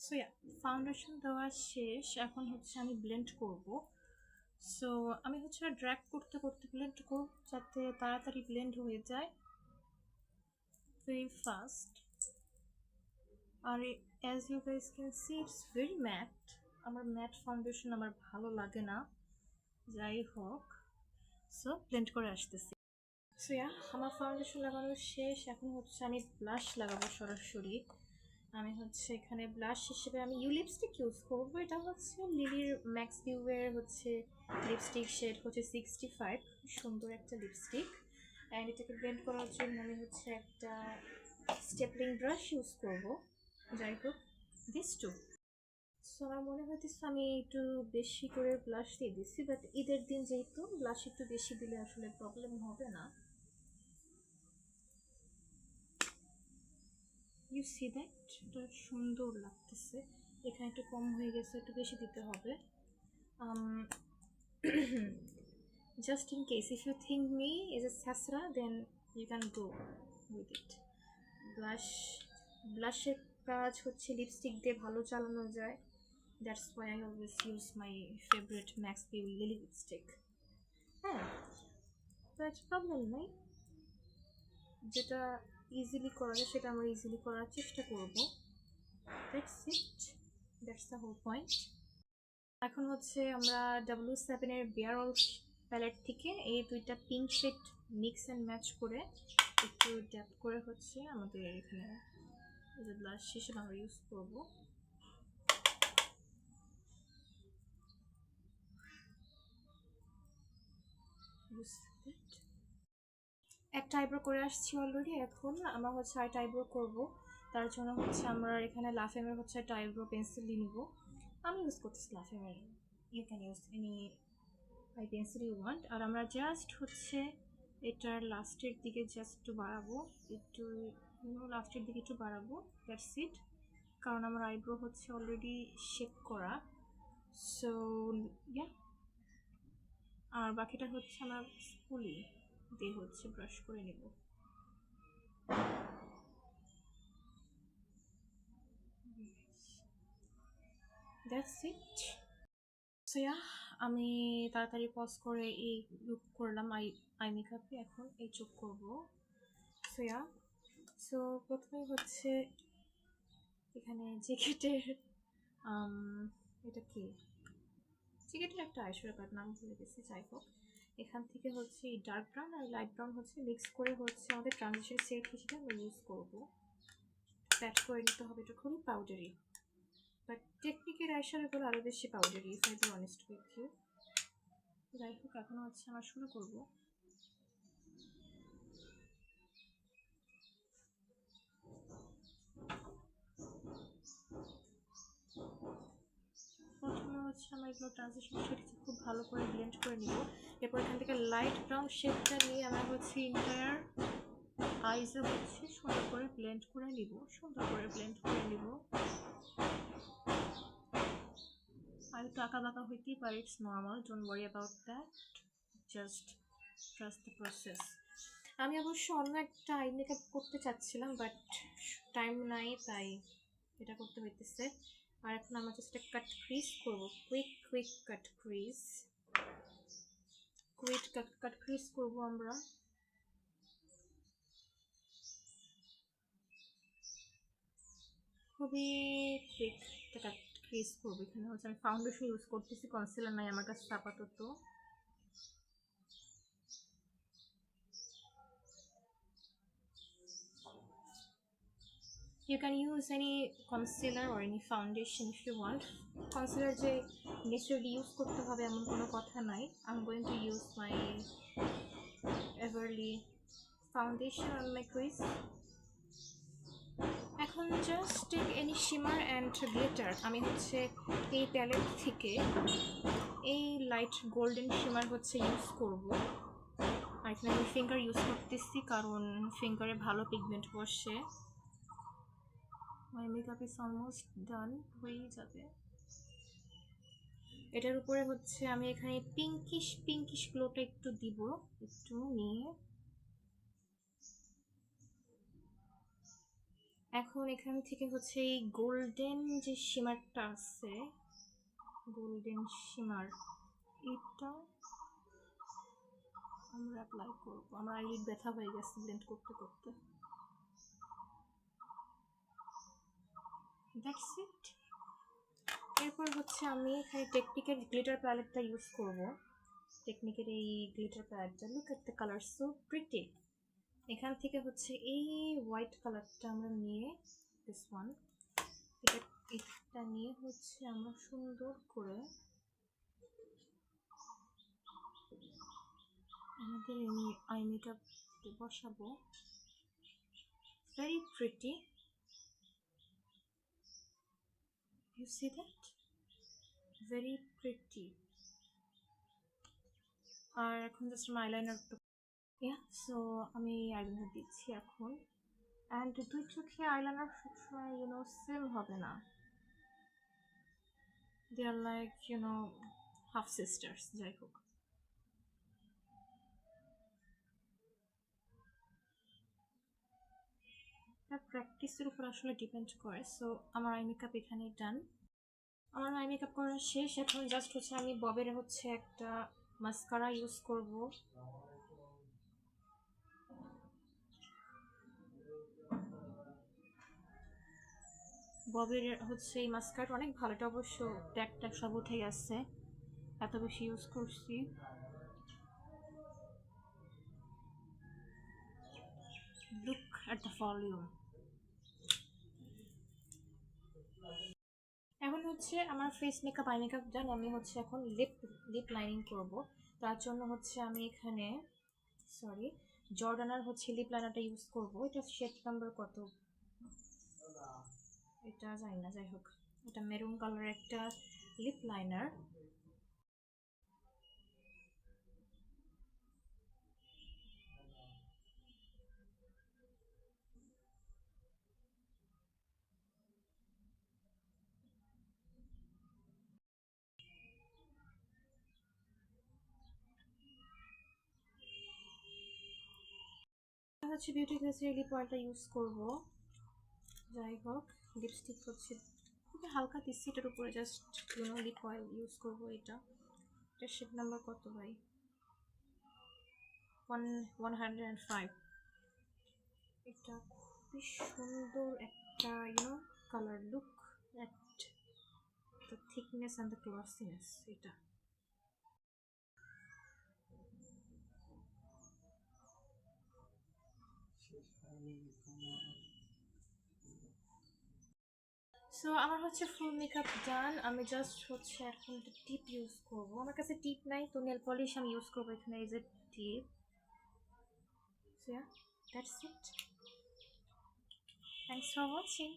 So foundation দেওয়া শেষ, এখন হচ্ছে আমি ব্লেন্ড করব। সো আমি হচ্ছে ড্র্যাগ করতে করতে ব্লেন্ড করব যাতে তাড়াতাড়ি ব্লেন্ড হয়ে যায়, ভেরি ফাস্ট। আর as you guys can see it's very matte. আমার ম্যাট ফাউন্ডেশন আমার ভালো লাগে না, যাই হোক। সো ব্লেন্ড করে আসতেছি। সো আমার ফাউন্ডেশন লাগানো শেষ, এখন হচ্ছে আমি ব্লাশ লাগাবো সরাসরি। আমি হচ্ছে এখানে ব্লাশ হিসেবে আমি লিপস্টিক ইউজ করবো। এটা হচ্ছে লিলির ম্যাক্স ভিউয়ের হচ্ছে লিপস্টিক শেড হচ্ছে 65, সুন্দর একটা লিপস্টিক। অ্যান্ড এটাকে ব্লেন্ড করার জন্য আমি হচ্ছে একটা স্টেপলিং ব্রাশ ইউজ করবো। যাই হোক, দিস টু। সো আমার মনে হইতেছে আমি একটু বেশি করে ব্লাশ দিয়ে দিচ্ছি, বাট ঈদের দিন যেহেতু ব্লাশ একটু বেশি দিলে আসলে প্রবলেম হবে না। ইউ সি দ্যাট, এটা সুন্দর লাগতেছে। এখানে একটু কম হয়ে গেছে, একটু বেশি দিতে হবে। Just in case if you think me is a sasra, then you can go with it. ব্লাশের কাজ হচ্ছে লিপস্টিক দিয়ে ভালো চালানো যায়। That's why I always use my favourite max pew lily lipstick. হ্যাঁ, দ্যাটস প্রবলেম নাই। যেটা ইজিলি করা যায় সেটা আমরা ইজিলি করার চেষ্টা করব। That's it, that's the whole point. এখন হচ্ছে আমরা W7 এর বিয়ারল প্যালেট থেকে এই দুইটা pink shade mix and match করে একটু ড্যাপ করে হচ্ছে আমাদের এখানে যে ব্লাশ হিসেবে আমরা ইউজ করবো। একটা আইব্রো করে আসছি অলরেডি, এখন আমরা হচ্ছে আরেকটা আইব্রো করবো। তার জন্য হচ্ছে আমরা এখানে লাফেমের হচ্ছে একটা আইব্রো পেন্সিল নিয়ে নিবো। আমি ইউজ করতেছি লাফেমের, you can use any eye pencil you want. আর আমরা জাস্ট হচ্ছে এটার লাস্টের দিকে জাস্ট একটু বাড়াবো, একটু লাস্টের দিকে একটু বাড়াবো, দ্যাটস ইট। কারণ আমার আইব্রো হচ্ছে অলরেডি শেপ করা। সো ইয়া, আর বাকিটা হচ্ছে আমার স্পুলি দিয়ে হচ্ছে ব্রাশ করে নেব। That's it. সো আমি তাড়াতাড়ি পজ করে এই লুক করলাম আই মেকআপে, এখন এই চোখ করবো। সো সো প্রথমে হচ্ছে এখানে জ্যাকেটের এটা কি জ্যাকেটের একটা আইশ্যাডো নাম ভুলে গেছি, যাই হোক। এখান থেকে হচ্ছে এই ডার্ক ব্রাউন আর লাইট ব্রাউন হচ্ছে মিক্স করে হচ্ছে আমাদের ট্রানজিশন সেট হিসেবে আমরা ইউজ করবো। প্যাট করে নিতে হবে, এটা খুবই পাউডারি, বাট টেকনিকের আইশ্যাডোগুলো আরও বেশি powdery, if I be honest with you. যাই হোক, এখন হচ্ছে আমরা শুরু করবো। প্রথমে হচ্ছে আমরা এগুলো ট্রানজিশন শেড খুব ভালো করে ব্লেন্ড করে নিব। এরপর এখান থেকে লাইট ব্রাউন শেডটা নিয়ে আমরা হচ্ছে ইন্টায়ার আইসে হচ্ছে সুন্দর করে ব্লেন্ড করে নিব, সুন্দর করে ব্লেন্ড করে নিব। আর একটু আঁকা বাঁকা হইতেই পারে, it's normal, don't worry about that, just trust the process. আমি অবশ্য অন্য একটা আই মেকআপ করতে চাচ্ছিলাম, বাট টাইম নাই, তাই এটা করতে হইতেছে। আর এখন আমরা জাস্ট একটা কাট ক্রিজ করবো, কুইক কাট ক্রিজ, কাট ক্রিজ করবো আমরা। খুবই কুইক একটা কাট ক্রিজ করবো। এখানে হচ্ছে আমি ফাউন্ডেশন ইউজ করতেছি, কনসিলার নাই আমার কাছে আপাতত। You can use any concealer or any foundation if you want. Concealer যে necessarily use করতে হবে এমন কোনো কথা নাই। I'm going to use my Everly foundation on my crease. এখন just take any shimmer and glitter. আমি হচ্ছে এই প্যালেট থেকে এই লাইট গোল্ডেন শিমার হচ্ছে ইউজ করব। আর এখানে আমি ফিঙ্গার ইউজ করতেছি কারণ ফিঙ্গারে ভালো পিগমেন্ট বসে। মাই মেকআপ ইজ অলমোস্ট ডান, হয়েই যাবে। এটার উপরে হচ্ছে আমি এখানে পিঙ্কিশ গ্লোটা একটু দিব, একটু নিয়ে এখন এখান থেকে হচ্ছে এই গোল্ডেন যে শিমারটা আছে, গোল্ডেন শিমার, এটা আমরা অ্যাপ্লাই করবো। আমার আইলিড ব্যথা হয়ে গেছে ব্লেন্ড করতে করতে। That's it. এরপর হচ্ছে আমি এখানে টেকনিকের গ্লিটার প্যালেটটা ইউজ করব। টেকনিকের এই গ্লিটার প্যালেটটা, look at the colour, so pretty. এখান থেকে হচ্ছে এই হোয়াইট কালারটা আমরা নিয়ে, দিস ওয়ান, এটা নিয়ে হচ্ছে আমরা সুন্দর করে আমাদের আই মেকআপ বসাবো। Very pretty, you see that, very pretty. আর এখন জাস্ট আমার আইলাইনার, সো আমি আইলাইনার দিচ্ছি এখন। অ্যান্ড দুই চোখে আইলাইনার সবসময় সেম হবে না, দে আর লাইক হাফ সিস্টার্স। যাই হোক, এটা প্র্যাকটিসের উপর আসলে ডিপেন্ড করে। সো আমার আই মেকআপ এখানেই ডান। আমার আই মেকআপ করা শেষ। এখন জাস্ট হচ্ছে আমি ববের হচ্ছে একটা মাস্কারা ইউজ করব। ববের হচ্ছে এই মাস্কারা অনেক ভালো, এটা অবশ্য ট্যাগ ট্যাগ সব উঠে গেছে, এত বেশি ইউজ করছি। Look at the volume. এখন হচ্ছে আমার ফেস মেকআপ আই মেকআপ ডান। আমি হচ্ছে এখন লিপ লাইনিং করব। তার জন্য হচ্ছে আমি এখানে জর্ডানার হচ্ছে লিপ লাইনারটা ইউজ করব। এটা শেড নাম্বার কত এটা জানি না, যাই হোক এটা মেরুন কালার একটা লিপ লাইনার। হচ্ছে বিউটি গ্লেসের লিপ অয়েলটা ইউজ করব। যাই হোক, লিপস্টিক হচ্ছে খুবই হালকা দিচ্ছি, এটার উপরে জাস্ট লিপ অয়েল ইউজ করব। এটা শেড নাম্বার কত ভাই, 105। এটা খুবই সুন্দর একটা colour. Look at the thickness and the glossiness. এটা সো আমার হচ্ছে ফুল মেকআপ ডান। আমি জাস্ট হচ্ছে এখন একটা টিপ ইউজ করব। আমার কাছে টিপ নাই, তো নেল পলিশ আমি ইউজ করবো এখানে, এই যে tip. So that's it, thanks for watching.